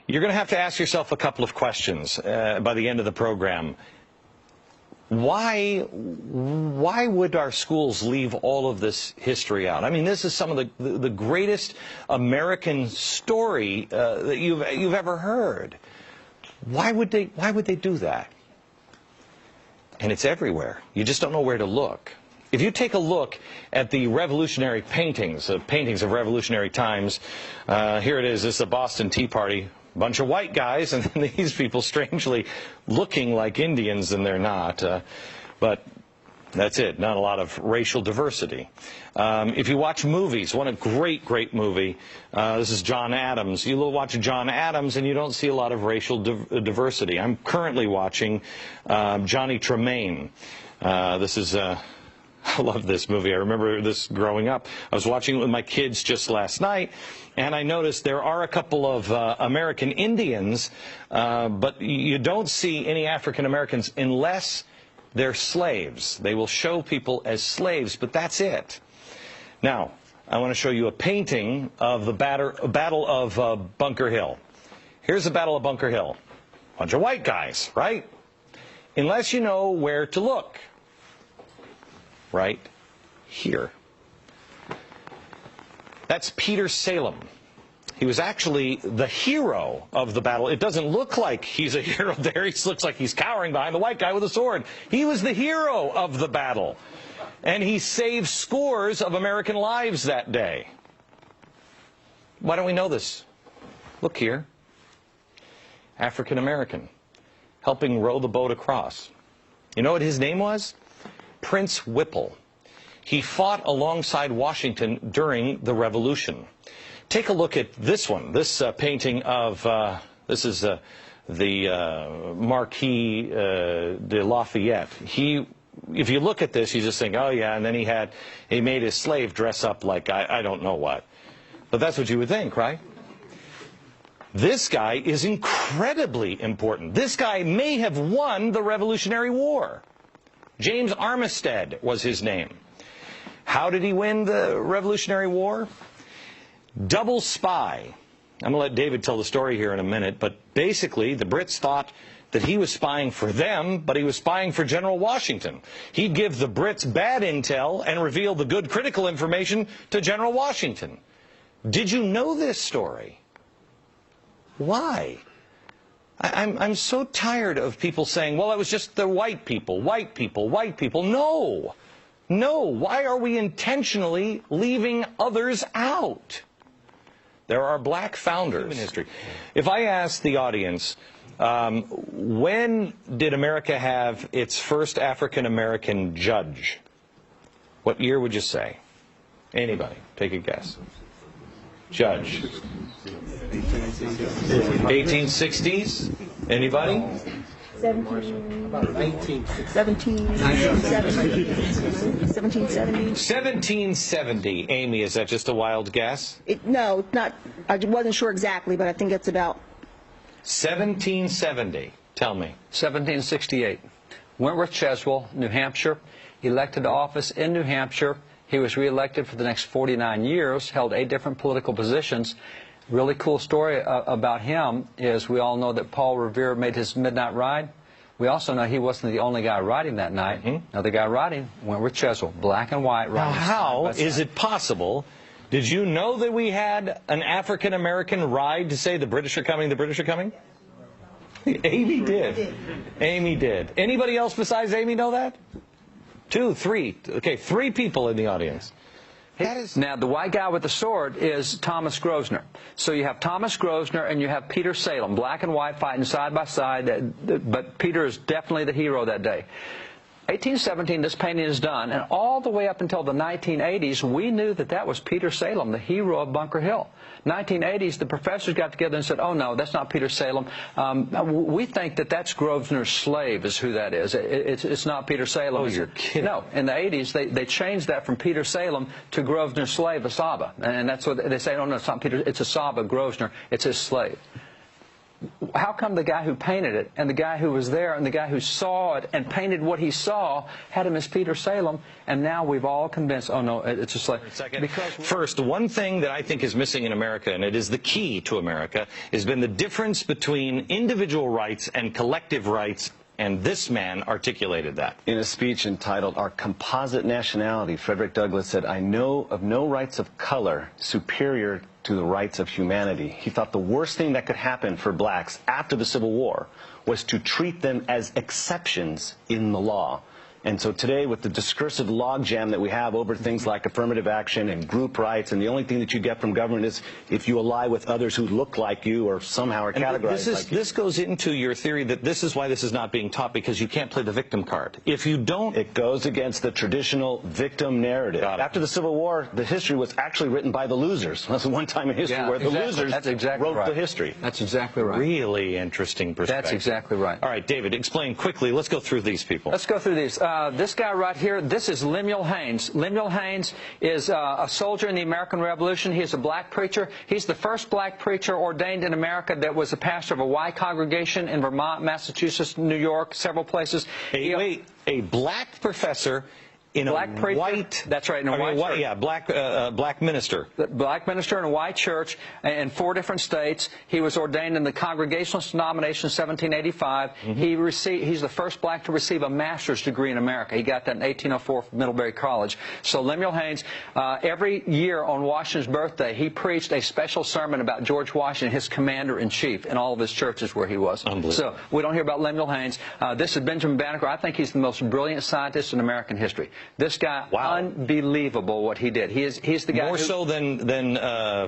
You're going to have to ask yourself a couple of questions by the end of the program. Why would our schools leave all of this history out? I mean, this is some of the greatest American story that you've ever heard. Why would they do that? And it's everywhere. You just don't know where to look. If you take a look at the revolutionary paintings of revolutionary times, here it is. This is the Boston Tea Party. A bunch of white guys, and these people strangely looking like Indians, and they're not. But that's it. Not a lot of racial diversity. If you watch movies, one great movie, this is John Adams. You watch John Adams, and you don't see a lot of racial diversity. I'm currently watching Johnny Tremaine. This is... I love this movie. I remember this growing up. I was watching it with my kids just last night, and I noticed there are a couple of American Indians, but you don't see any African Americans unless they're slaves. They will show people as slaves, but that's it. Now, I want to show you a painting of the Battle of Bunker Hill. Here's the Battle of Bunker Hill. Bunch of white guys, right? Unless you know where to look. Right here. That's Peter Salem. He was actually the hero of the battle. It doesn't look like he's a hero there. He looks like he's cowering behind the white guy with a sword. He was the hero of the battle. And he saved scores of American lives that day. Why don't we know this? Look here. African American. Helping row the boat across. You know what his name was? Prince Whipple. He fought alongside Washington during the Revolution. Take a look at this one. This painting of, this is the Marquis de Lafayette. If you look at this, you just think, oh yeah, and then he made his slave dress up like I don't know what. But that's what you would think, right? This guy is incredibly important. This guy may have won the Revolutionary War. James Armistead was his name. How did he win the Revolutionary War? Double spy. I'm going to let David tell the story here in a minute, but basically the Brits thought that he was spying for them, but he was spying for General Washington. He'd give the Brits bad intel and reveal the good critical information to General Washington. Did you know this story? Why? I'm so tired of people saying, well, it was just the white people, white people, white people. No. No. Why are we intentionally leaving others out? There are black founders. Human history. If I ask the audience, when did America have its first African-American judge? What year would you say? Anybody? Take a guess. Judge. 1860s? Anybody? 1770. Amy, is that just a wild guess? No, not. I wasn't sure exactly, but I think it's about 1770. Tell me. 1768. Wentworth Cheswell, New Hampshire, elected to office in New Hampshire. He was reelected for the next 49 years, held 8 different political positions. Really cool story about him is we all know that Paul Revere made his midnight ride. We also know he wasn't the only guy riding that night. Another guy riding, Wentworth Cheswell, black and white. Now, how is it possible? Did you know that we had an African-American ride to say the British are coming, the British are coming? Amy did. Amy did. Anybody else besides Amy know that? 2, 3. Okay, 3 people in the audience. Now, the white guy with the sword is Thomas Grosvenor. So you have Thomas Grosvenor and you have Peter Salem, black and white fighting side by side, but Peter is definitely the hero that day. 1817, this painting is done, and all the way up until the 1980s, we knew that that was Peter Salem, the hero of Bunker Hill. 1980s, the professors got together and said, oh, no, that's not Peter Salem. We think that that's Grosvenor's slave is who that is. It's not Peter Salem. Oh, you're kidding. No, in the 80s, they changed that from Peter Salem to Grosvenor's slave, Asaba. And that's what they say, oh, no, it's not Peter, it's Asaba Grosvenor, it's his slave. how come the guy who painted it and the guy who was there and the guy who saw it and painted what he saw had him as Peter Salem, and now we've all convinced, oh no, it's just like... Because first, one thing that I think is missing in America, and it is the key to America, has been the difference between individual rights and collective rights, and this man articulated that. In a speech entitled Our Composite Nationality, Frederick Douglass said, "I know of no rights of color superior to the rights of humanity." He thought the worst thing that could happen for blacks after the Civil War was to treat them as exceptions in the law. And so today, with the discursive logjam that we have over things like affirmative action and group rights, and the only thing that you get from government is if you ally with others who look like you or somehow are categorized like you. This goes into your theory that this is why this is not being taught, because you can't play the victim card. If you don't... It goes against the traditional victim narrative. After the Civil War, the history was actually written by the losers. That's the one time in history where the losers wrote the history. That's exactly right. Really interesting perspective. That's exactly right. All right, David, explain quickly. Let's go through these people. Let's go through these. This guy right here, this is Lemuel Haynes. Lemuel Haynes is a soldier in the American Revolution. He is a black preacher. He's the first black preacher ordained in America that was a pastor of a white congregation in Vermont, Massachusetts, New York, several places. A black professor in black a preacher, white... That's right, in a white church. Yeah, black minister. Black minister in a white church in 4 different states. He was ordained in the Congregationalist denomination in 1785. He's the first black to receive a master's degree in America. He got that in 1804 from Middlebury College. So Lemuel Haynes, every year on Washington's birthday, he preached a special sermon about George Washington, his commander-in-chief, in all of his churches where he was. So we don't hear about Lemuel Haynes. This is Benjamin Banneker. I think he's the most brilliant scientist in American history. This guy, unbelievable what he did. He's the guy more so than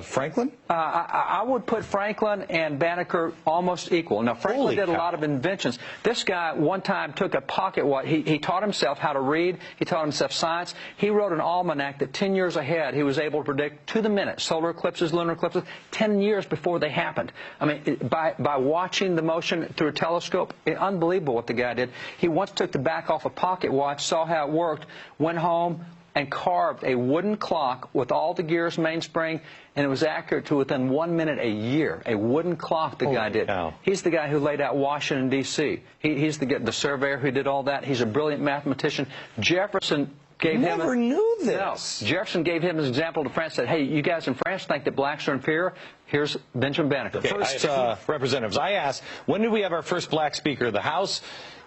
Franklin? I would put Franklin and Banneker almost equal. Now, Franklin did a lot of inventions. This guy one time took a pocket watch. He taught himself how to read. He taught himself science. He wrote an almanac that 10 years ahead he was able to predict to the minute solar eclipses, lunar eclipses, 10 years before they happened. I mean, by watching the motion through a telescope, unbelievable what the guy did. He once took the back off a pocket watch, saw how it worked, went home and carved a wooden clock with all the gears, mainspring, and it was accurate to within 1 minute a year. A wooden clock the guy did. He's the guy who laid out Washington, D.C. He's the surveyor who did all that. He's a brilliant mathematician. Jefferson gave him... Never knew this. No. Jefferson gave him an example to France, said, hey, you guys in France think that blacks are inferior? Here's Benjamin Banneker. Okay, first, representatives, I asked, when did we have our first black Speaker of the House?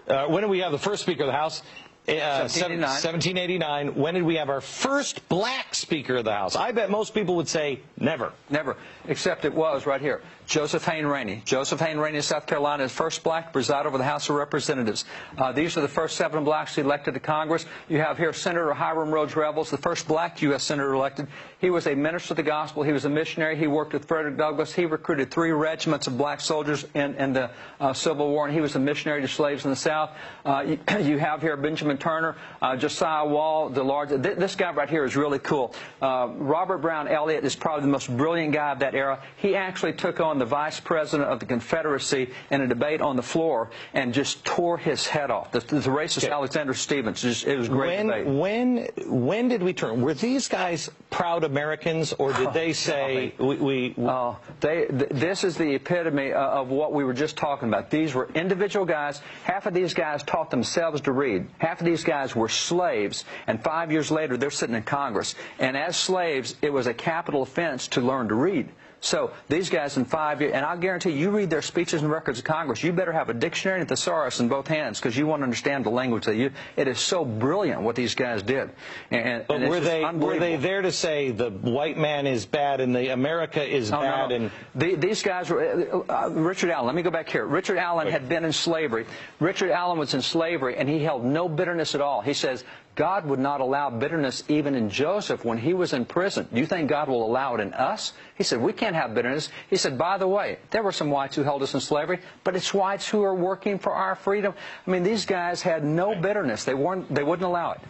When did we have the first Speaker of the House? 1789. When did we have our first black Speaker of the House? I bet most people would say never. Never. Except it was right here. Joseph Hayne Rainey. Joseph Hayne Rainey of South Carolina is first black to preside over the House of Representatives. These are the first 7 blacks elected to Congress. You have here Senator Hiram Rhodes Revels, the first black U.S. Senator elected. He was a minister of the gospel. He was a missionary. He worked with Frederick Douglass. He recruited 3 regiments of black soldiers in the Civil War, and he was a missionary to slaves in the South. You have here Benjamin Turner, Josiah Wall, the large. This guy right here is really cool. Robert Brown Elliott is probably the most brilliant guy of that era. He actually took on the vice president of the Confederacy in a debate on the floor and just tore his head off. The racist Alexander Stephens. It was a great debate. When did we turn? Were these guys proud Americans, or did they say this is the epitome of what we were just talking about. These were individual guys. Half of these guys taught themselves to read. Half of these guys were slaves, and 5 years later they're sitting in Congress. And as slaves, it was a capital offense to learn to read. So these guys in 5 years, and I'll guarantee you read their speeches and records of Congress, you better have a dictionary and a thesaurus in both hands, because you want to understand the language that it is so brilliant what these guys did. But were they there to say the white man is bad and the America is bad? No. And these guys were Richard Allen. Let me go back here. Richard Allen had been in slavery. Richard Allen was in slavery, and he held no bitterness at all. He says, God would not allow bitterness even in Joseph when he was in prison. Do you think God will allow it in us? He said, we can't have bitterness. He said, by the way, there were some whites who held us in slavery, but it's whites who are working for our freedom. I mean, these guys had no bitterness. They wouldn't allow it.